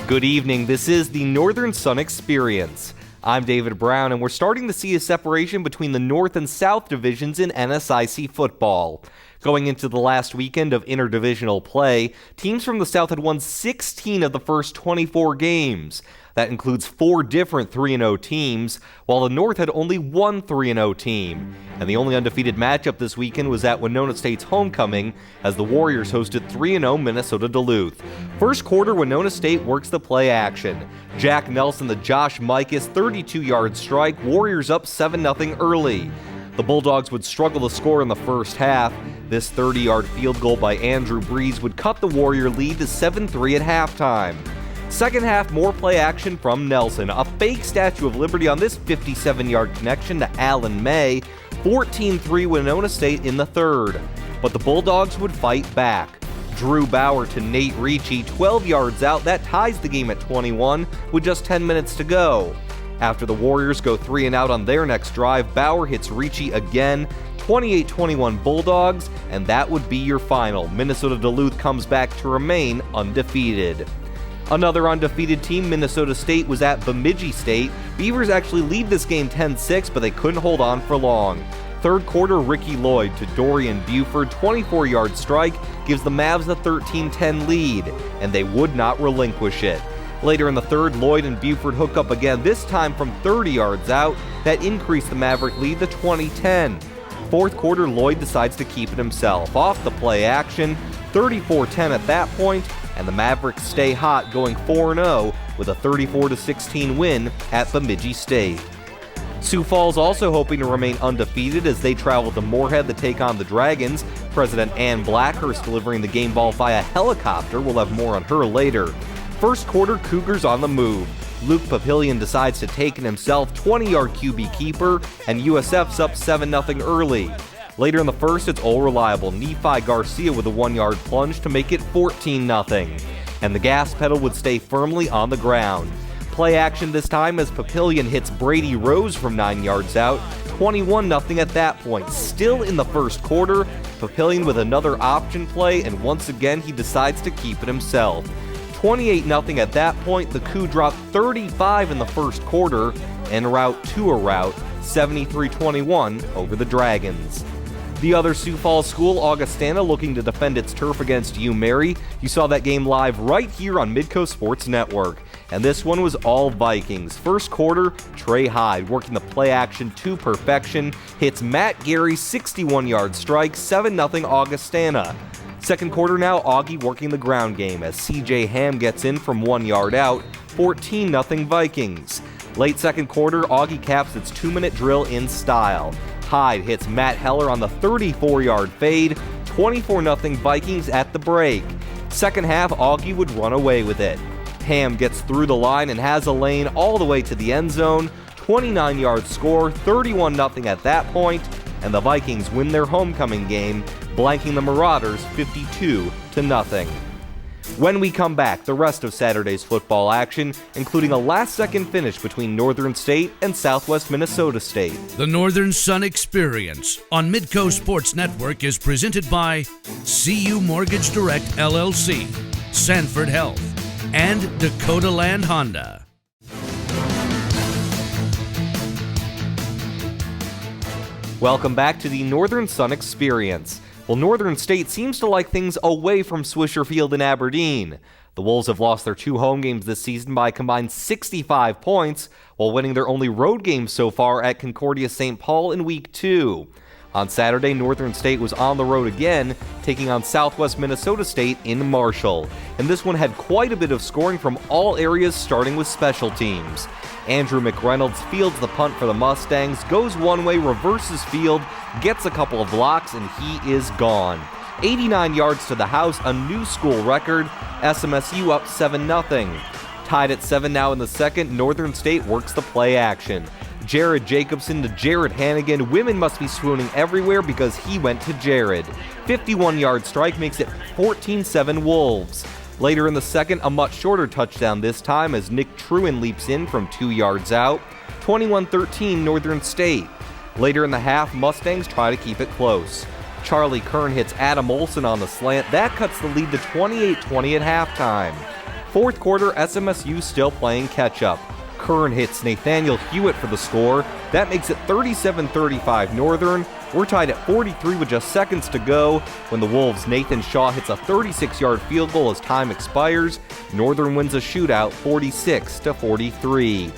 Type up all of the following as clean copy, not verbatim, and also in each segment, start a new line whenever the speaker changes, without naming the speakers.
Good evening, this is the Northern Sun Experience. I'm David Brown, and we're starting to see a separation between the North and South divisions in NSIC football. Going into the last weekend of interdivisional play, teams from the South had won 16 of the first 24 games. That includes 4 different 3-0 teams, while the North had only one 3-0 team. And the only undefeated matchup this weekend was at Winona State's homecoming, as the Warriors hosted 3-0 Minnesota Duluth. First quarter, Winona State works the play action. Jack Nelson, the Josh Mikas 32-yard strike, Warriors up 7-0 early. The Bulldogs would struggle to score in the first half. This 30-yard field goal by Andrew Breeze would cut the Warrior lead to 7-3 at halftime. Second half, more play action from Nelson. A fake Statue of Liberty on this 57-yard connection to Allen May. 14-3 Winona State in the third. But the Bulldogs would fight back. Drew Bauer to Nate Ricci, 12 yards out. That ties the game at 21 with just 10 minutes to go. After the Warriors go 3 and out on their next drive, Bauer hits Ricci again. 28-21 Bulldogs, and that would be your final. Minnesota Duluth comes back to remain undefeated. Another undefeated team, Minnesota State, was at Bemidji State. Beavers actually lead this game 10-6, but they couldn't hold on for long. Third quarter, Ricky Lloyd to Dorian Buford, 24-yard strike, gives the Mavs a 13-10 lead, and they would not relinquish it. Later in the third, Lloyd and Buford hook up again, this time from 30 yards out. That increased the Maverick lead to 20-10. Fourth quarter, Lloyd decides to keep it himself. Off the play action, 34-10 at that point, and the Mavericks stay hot, going 4-0 with a 34-16 win at Bemidji State. Sioux Falls also hoping to remain undefeated as they travel to Moorhead to take on the Dragons. President Ann Blackhurst delivering the game ball via helicopter. We'll have more on her later. First quarter, Cougars on the move. Luke Papillion decides to take it himself, 20-yard QB keeper, and USF's up 7-0 early. Later in the first, it's all reliable Nephi Garcia with a 1-yard plunge to make it 14-0. And the gas pedal would stay firmly on the ground. Play action this time as Papillion hits Brady Rose from 9 yards out, 21-0 at that point. Still in the first quarter, Papillion with another option play, and once again he decides to keep it himself. 28-0 at that point, the Coup dropped 35 in the first quarter, en route to a rout, 73-21 over the Dragons. The other Sioux Falls school, Augustana, looking to defend its turf against UMary. You saw that game live right here on Midco Sports Network. And this one was all Vikings. First quarter, Trey Hyde working the play action to perfection, hits Matt Gary's 61-yard strike, 7-0 Augustana. Second quarter now, Augie working the ground game as CJ Ham gets in from 1 yard out, 14-0 Vikings. Late second quarter, Augie caps its 2-minute drill in style. Hyde hits Matt Heller on the 34-yard fade, 24-0 Vikings at the break. Second half, Augie would run away with it. Ham gets through the line and has a lane all the way to the end zone, 29-yard score, 31-0 at that point, and the Vikings win their homecoming game, blanking the Marauders 52-0. When we come back, the rest of Saturday's football action, including a last-second finish between Northern State and Southwest Minnesota State.
The Northern Sun Experience on Midco Sports Network is presented by CU Mortgage Direct LLC, Sanford Health, and Dakota Land Honda.
Welcome back to the Northern Sun Experience. Well, Northern State seems to like things away from Swisher Field in Aberdeen. The Wolves have lost their 2 home games this season by a combined 65 points, while winning their only road games so far at Concordia St. Paul in Week 2. On Saturday, Northern State was on the road again, taking on Southwest Minnesota State in Marshall. And this one had quite a bit of scoring from all areas, starting with special teams. Andrew McReynolds fields the punt for the Mustangs, goes one way, reverses field, gets a couple of blocks, and he is gone. 89 yards to the house, a new school record. SMSU up 7-0. Tied at 7 now in the second, Northern State works the play action. Jared Jacobson to Jared Hannigan. Women must be swooning everywhere because he went to Jared. 51-yard strike makes it 14-7 Wolves. Later in the second, a much shorter touchdown this time as Nick Trewin leaps in from 2 yards out. 21-13 Northern State. Later in the half, Mustangs try to keep it close. Charlie Kern hits Adam Olson on the slant. That cuts the lead to 28-20 at halftime. Fourth quarter, SMSU still playing catch-up. Kern hits Nathaniel Hewitt for the score. That makes it 37-35 Northern. We're tied at 43 with just seconds to go when the Wolves' Nathan Shaw hits a 36-yard field goal as time expires. Northern wins a shootout 46-43.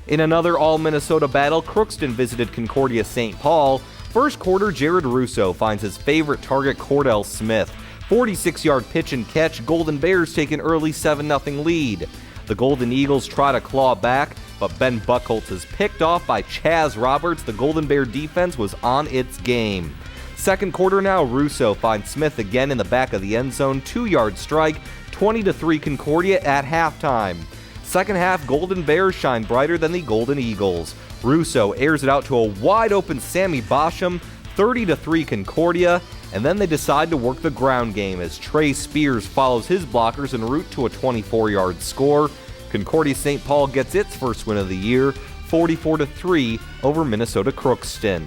In another all-Minnesota battle, Crookston visited Concordia St. Paul. First quarter, Jared Russo finds his favorite target, Cordell Smith. 46-yard pitch and catch, Golden Bears take an early 7-0 lead. The Golden Eagles try to claw back, but Ben Buchholz is picked off by Chaz Roberts. The Golden Bear defense was on its game. Second quarter now, Russo finds Smith again in the back of the end zone, 2-yard strike, 20-3 Concordia at halftime. Second half, Golden Bears shine brighter than the Golden Eagles. Russo airs it out to a wide-open Sammy Bosham, 30-3 Concordia, and then they decide to work the ground game as Trey Spears follows his blockers en route to a 24-yard score. Concordia St. Paul gets its first win of the year, 44-3 over Minnesota Crookston.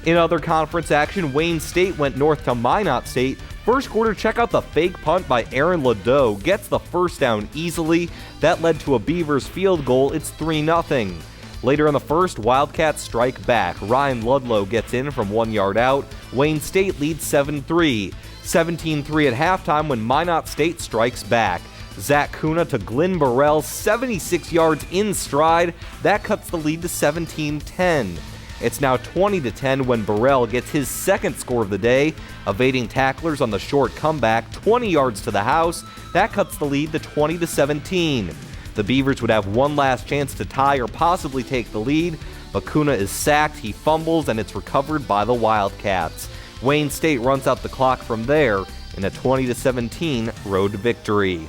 In other conference action, Wayne State went north to Minot State. First quarter, check out the fake punt by Aaron Ladeau. Gets the first down easily. That led to a Beavers field goal. It's 3-0. Later in the first, Wildcats strike back. Ryan Ludlow gets in from 1 yard out. Wayne State leads 7-3. 17-3 at halftime when Minot State strikes back. Zach Kuna to Glenn Burrell, 76 yards in stride. That cuts the lead to 17-10. It's now 20-10 when Burrell gets his second score of the day, evading tacklers on the short comeback, 20 yards to the house. That cuts the lead to 20-17. The Beavers would have one last chance to tie or possibly take the lead, but Kuna is sacked, he fumbles, and it's recovered by the Wildcats. Wayne State runs out the clock from there in a 20-17 road victory.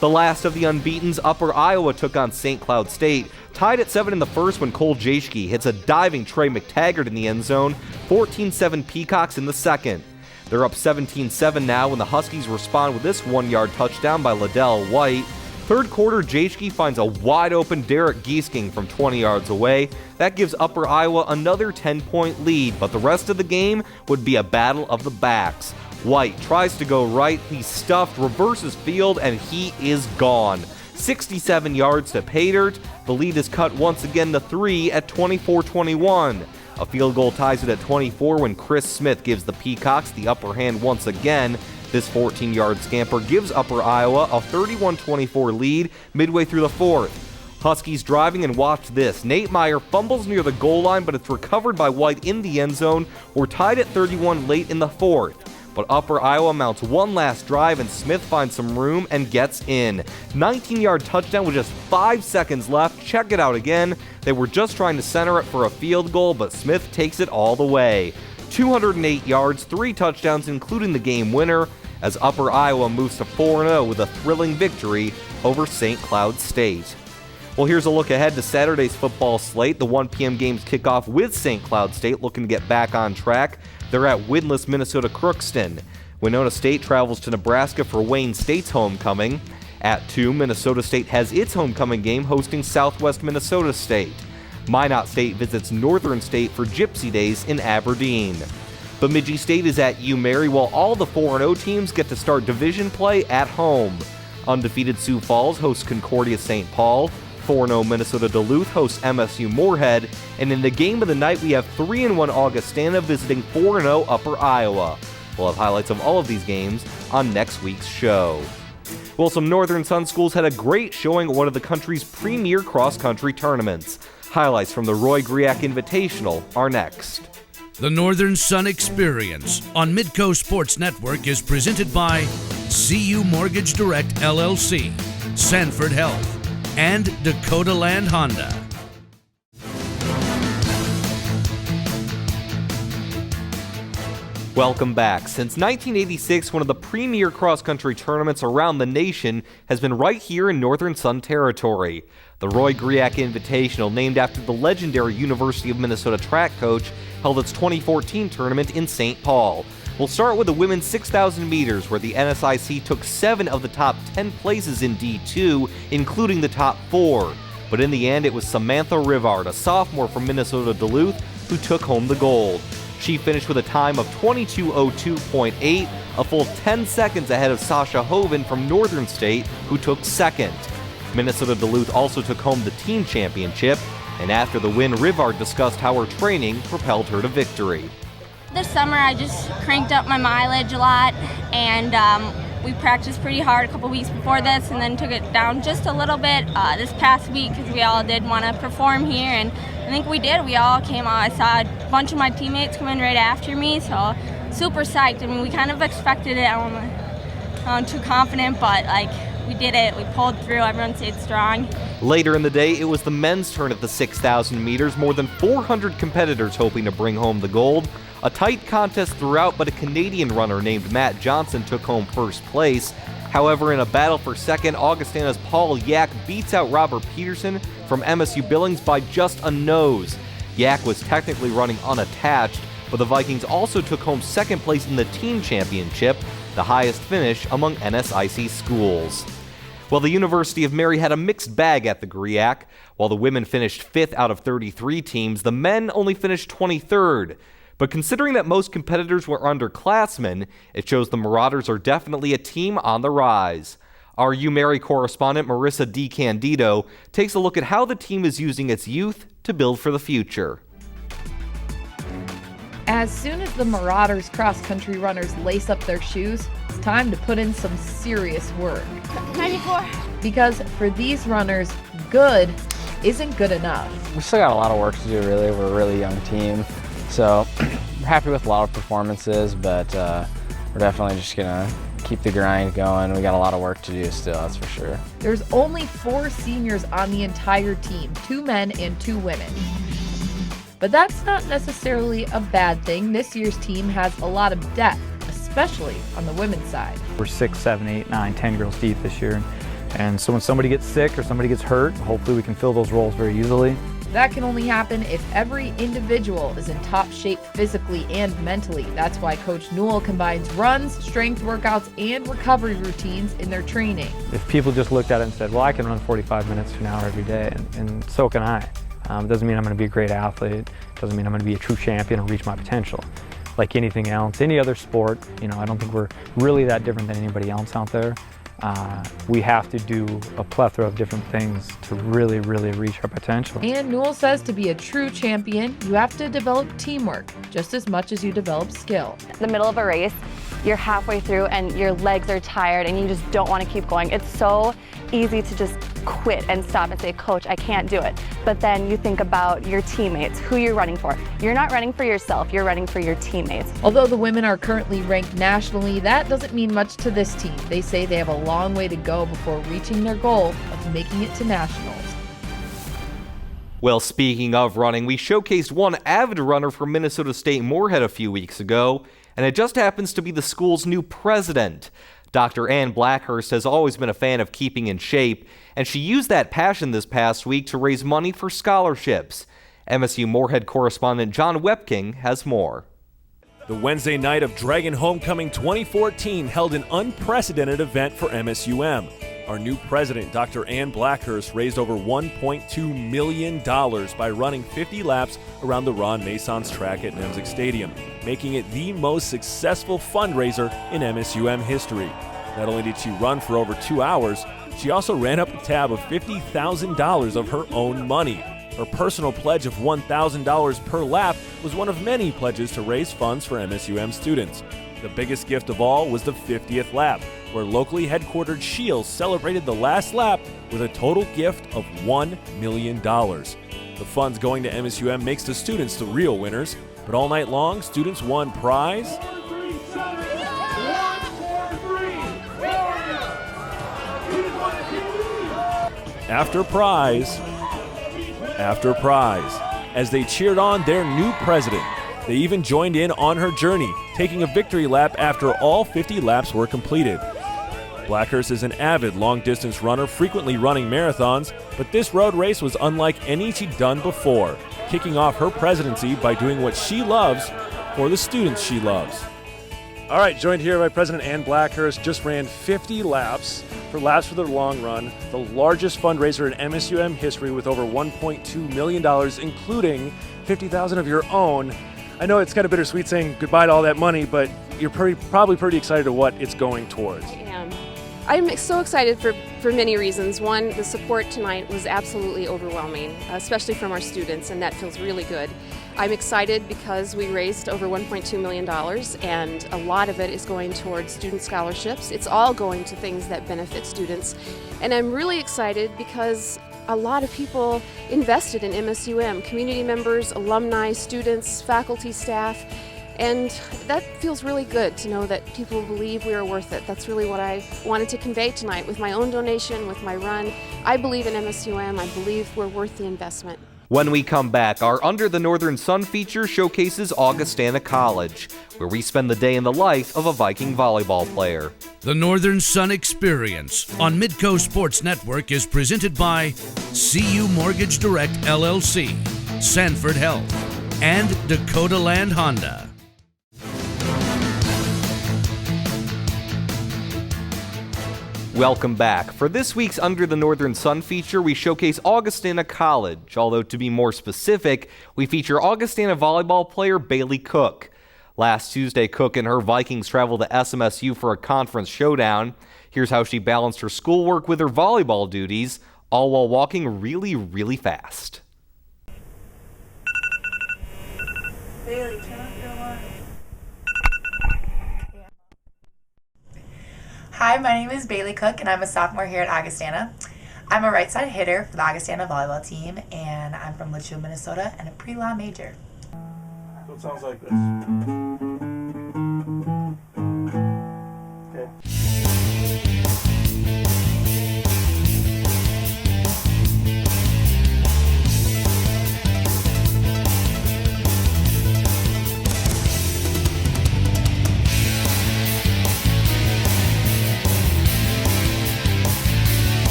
The last of the unbeatens, Upper Iowa took on St. Cloud State. Tied at 7 in the first when Cole Jaschke hits a diving Trey McTaggart in the end zone. 14-7 Peacocks in the second. They're up 17-7 now when the Huskies respond with this 1-yard touchdown by Liddell White. Third quarter, Jaschke finds a wide-open Derek Giesking from 20 yards away. That gives Upper Iowa another 10-point lead, but the rest of the game would be a battle of the backs. White tries to go right, he's stuffed, reverses field, and he is gone. 67 yards to pay dirt. The lead is cut once again to 3 at 24-21. A field goal ties it at 24 when Chris Smith gives the Peacocks the upper hand once again. This 14-yard scamper gives Upper Iowa a 31-24 lead midway through the fourth. Huskies driving, and watch this. Nate Meyer fumbles near the goal line, but it's recovered by White in the end zone. We're tied at 31 late in the fourth. But Upper Iowa mounts one last drive, and Smith finds some room and gets in. 19-yard touchdown with just 5 seconds left. Check it out again. They were just trying to center it for a field goal, but Smith takes it all the way. 208 yards, 3 touchdowns, including the game winner, as Upper Iowa moves to 4-0 with a thrilling victory over St. Cloud State. Well, here's a look ahead to Saturday's football slate. The 1 p.m. games kick off with St. Cloud State looking to get back on track. They're at winless Minnesota Crookston. Winona State travels to Nebraska for Wayne State's homecoming. At 2, Minnesota State has its homecoming game hosting Southwest Minnesota State. Minot State visits Northern State for Gypsy Days in Aberdeen. Bemidji State is at UMary, while all the 4-0 teams get to start division play at home. Undefeated Sioux Falls hosts Concordia St. Paul. 4-0 Minnesota Duluth hosts MSU Moorhead. And in the game of the night, we have 3-1 Augustana visiting 4-0 Upper Iowa. We'll have highlights of all of these games on next week's show. Well, some Northern Sun schools had a great showing at one of the country's premier cross-country tournaments. Highlights from the Roy Griak Invitational are next.
The Northern Sun Experience on Midco Sports Network is presented by CU Mortgage Direct LLC, Sanford Health, and Dakota Land Honda.
Welcome back. Since 1986, one of the premier cross-country tournaments around the nation has been right here in Northern Sun territory. The Roy Griak Invitational, named after the legendary University of Minnesota track coach, held its 2014 tournament in St. Paul. We'll start with the women's 6,000 meters, where the NSIC took 7 of the top 10 places in D2, including the top 4. But in the end, it was Samantha Rivard, a sophomore from Minnesota Duluth, who took home the gold. She finished with a time of 22:02.8, a full 10 seconds ahead of Sasha Hoven from Northern State, who took second. Minnesota Duluth also took home the team championship, and after the win, Rivard discussed how her training propelled her to victory.
This summer I just cranked up my mileage a lot, and we practiced pretty hard a couple weeks before this and then took it down just a little bit this past week because we all did want to perform here, and I think we did. We all came out. I saw a bunch of my teammates come in right after me, so super psyched. I mean, we kind of expected it. I don't know, too confident, but we did it. We pulled through. Everyone stayed strong.
Later in the day, it was the men's turn at the 6,000 meters, more than 400 competitors hoping to bring home the gold. A tight contest throughout, but a Canadian runner named Matt Johnson took home first place. However, in a battle for second, Augustana's Paul Yak beats out Robert Peterson from MSU Billings by just a nose. Yak was technically running unattached, but the Vikings also took home second place in the team championship, the highest finish among NSIC schools. Well, the University of Mary had a mixed bag at the GRIAC. While the women finished 5th out of 33 teams, the men only finished 23rd. But considering that most competitors were underclassmen, it shows the Marauders are definitely a team on the rise. Our UMary correspondent Marissa DiCandido takes a look at how the team is using its youth to build for the future.
As soon as the Marauders cross-country runners lace up their shoes, it's time to put in some serious work.
94.
Because for these runners, good isn't good enough.
We still got a lot of work to do, really. We're a really young team. So we're happy with a lot of performances, but we're definitely just gonna keep the grind going. We got a lot of work to do still, that's for sure.
There's only 4 seniors on the entire team, 2 men and 2 women. But that's not necessarily a bad thing. This year's team has a lot of depth, especially on the women's side.
We're 6, 7, 8, 9, 10 girls deep this year. And so when somebody gets sick or somebody gets hurt, hopefully we can fill those roles very easily.
That can only happen if every individual is in top shape physically and mentally. That's why Coach Newell combines runs, strength workouts, and recovery routines in their training.
If people just looked at it and said, well, I can run 45 minutes to an hour every day, and so can I. It doesn't mean I'm going to be a great athlete. It doesn't mean I'm going to be a true champion or reach my potential. Like anything else, any other sport, I don't think we're really that different than anybody else out there. We have to do a plethora of different things to really, really reach our potential.
And Newell says to be a true champion, you have to develop teamwork just as much as you develop skill.
In the middle of a race, you're halfway through and your legs are tired and you just don't want to keep going. It's so easy to just quit and stop and say, Coach, I can't do it. But then you think about your teammates, who you're running for. You're not running for yourself, you're running for your teammates.
Although the women are currently ranked nationally, that doesn't mean much to this team. They say they have a long way to go before reaching their goal of making it to nationals.
Well, speaking of running, we showcased one avid runner from Minnesota State Moorhead a few weeks ago, and it just happens to be the school's new president. Dr. Ann Blackhurst has always been a fan of keeping in shape, and she used that passion this past week to raise money for scholarships. MSU Moorhead correspondent John Wepking has more.
The Wednesday night of Dragon Homecoming 2014 held an unprecedented event for MSUM. Our new president, Dr. Ann Blackhurst, raised over $1.2 million by running 50 laps around the Ron Masons track at Nemzik Stadium, making it the most successful fundraiser in MSUM history. Not only did she run for over 2 hours, she also ran up the tab of $50,000 of her own money. Her personal pledge of $1,000 per lap was one of many pledges to raise funds for MSUM students. The biggest gift of all was the 50th lap, where locally headquartered Shields celebrated the last lap with a total gift of $1 million. The funds going to MSUM makes the students the real winners, but all night long, students won prize after prize after prize as they cheered on their new president. They even joined in on her journey, taking a victory lap after all 50 laps were completed. Blackhurst is an avid long-distance runner, frequently running marathons, but this road race was unlike any she'd done before, kicking off her presidency by doing what she loves for the students she loves.
All right, joined here by President Ann Blackhurst, just ran 50 laps for the long run, the largest fundraiser in MSUM history with over $1.2 million, including $50,000 of your own. I know it's kind of bittersweet saying goodbye to all that money, but you're probably pretty excited to what it's going towards.
I am. I'm so excited for many reasons. One, the support tonight was absolutely overwhelming, especially from our students, and that feels really good. I'm excited because we raised over $1.2 million, and a lot of it is going towards student scholarships. It's all going to things that benefit students. And I'm really excited because a lot of people invested in MSUM, community members, alumni, students, faculty, staff, and that feels really good to know that people believe we are worth it. That's really what I wanted to convey tonight with my own donation, with my run. I believe in MSUM. I believe we're worth the investment.
When we come back, our Under the Northern Sun feature showcases Augustana College, where we spend the day in the life of a Viking volleyball player.
The Northern Sun Experience on Midco Sports Network is presented by CU Mortgage Direct LLC, Sanford Health, and Dakota Land Honda.
Welcome back. For this week's Under the Northern Sun feature, we showcase Augustana College, although to be more specific, we feature Augustana volleyball player Bailey Cook. Last Tuesday, Cook and her Vikings traveled to SMSU for a conference showdown. Here's how she balanced her schoolwork with her volleyball duties, all while walking really, really fast.
Bailey, turn off your alarm. Hi, my name is Bailey Cook, and I'm a sophomore here at Augustana. I'm a right side hitter for the Augustana volleyball team, and I'm from Litchfield, Minnesota, and a pre-law major.
So it sounds like this. Okay.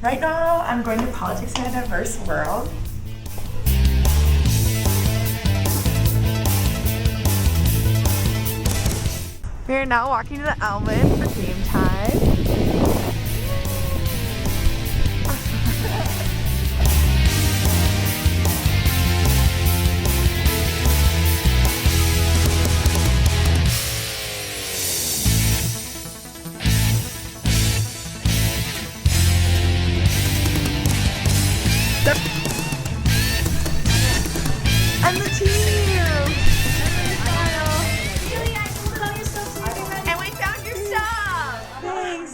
Right now, I'm going to politics in a diverse world. We are now walking to the Elman for game time. And the team! And we found your stuff! Thanks!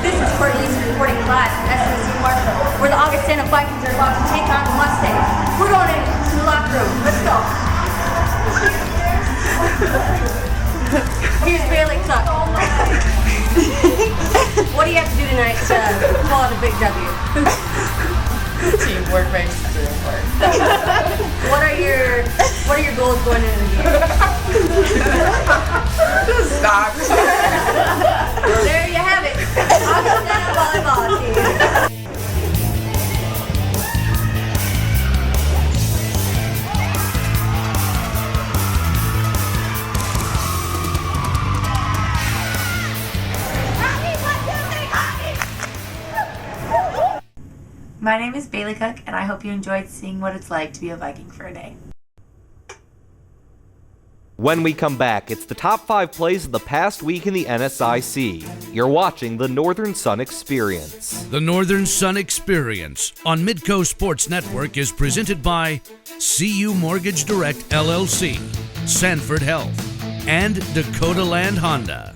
This is Courtney reporting live from MSU Moorhead, where the Augustana Vikings are about to take on the Mustangs. We're going into the locker room. Let's go. Here's Bailey Cook. What do you have to do tonight to pull out a big W?
Teamwork makes the dream work.
What are your goals going into the game?
Just stop.
There you have it. Augustana volleyball team.
My name is Bailey Cook, and I hope you enjoyed seeing what it's like to be a Viking for a day.
When we come back, it's the top 5 plays of the past week in the NSIC. You're watching the Northern Sun Experience.
The Northern Sun Experience on Midco Sports Network is presented by CU Mortgage Direct LLC, Sanford Health, and Dakota Land Honda.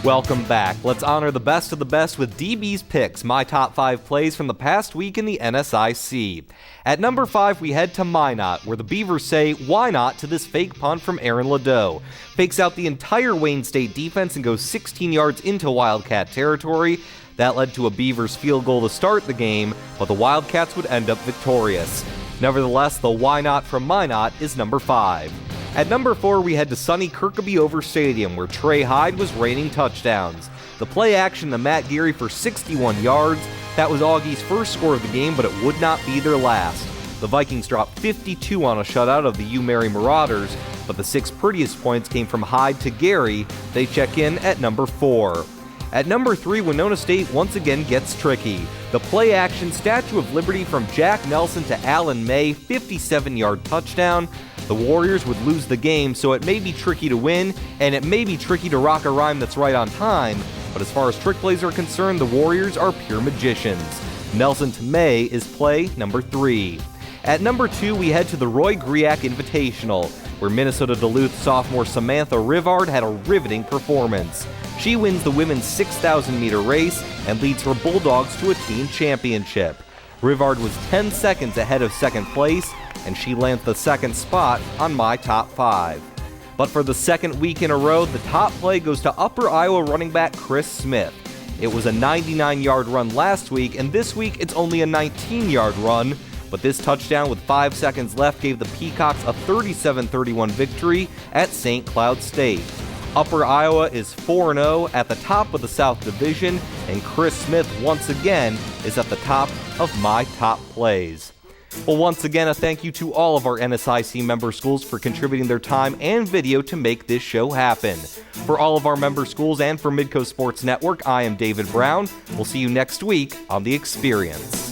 Welcome back. Let's honor the best of the best with DB's picks, my top 5 plays from the past week in the NSIC. At number 5, we head to Minot, where the Beavers say, why not, to this fake punt from Aaron Ladeau. Fakes out the entire Wayne State defense and goes 16 yards into Wildcat territory. That led to a Beavers field goal to start the game, but the Wildcats would end up victorious. Nevertheless, the why not from Minot is number 5. At number 4, we head to sunny Kirkaby Over Stadium, where Trey Hyde was raining touchdowns. The play action to Matt Geary for 61 yards. That was Augie's first score of the game, but it would not be their last. The Vikings dropped 52 on a shutout of the U-Mary Marauders, but the 6 prettiest points came from Hyde to Gary. They check in at number 4. At number 3, Winona State once again gets tricky. The play-action Statue of Liberty from Jack Nelson to Alan May, 57-yard touchdown. The Warriors would lose the game, so it may be tricky to win, and it may be tricky to rock a rhyme that's right on time, but as far as trick plays are concerned, the Warriors are pure magicians. Nelson to May is play number 3. At number 2, we head to the Roy Griak Invitational, where Minnesota Duluth sophomore Samantha Rivard had a riveting performance. She wins the women's 6,000-meter race and leads her Bulldogs to a team championship. Rivard was 10 seconds ahead of second place, and she lands the second spot on my top 5. But for the second week in a row, the top play goes to Upper Iowa running back Chris Smith. It was a 99-yard run last week, and this week it's only a 19-yard run. But this touchdown with 5 seconds left gave the Peacocks a 37-31 victory at St. Cloud State. Upper Iowa is 4-0 at the top of the South Division, and Chris Smith once again is at the top of my top plays. Well, once again, a thank you to all of our NSIC member schools for contributing their time and video to make this show happen. For all of our member schools and for Midco Sports Network, I am David Brown. We'll see you next week on The Experience.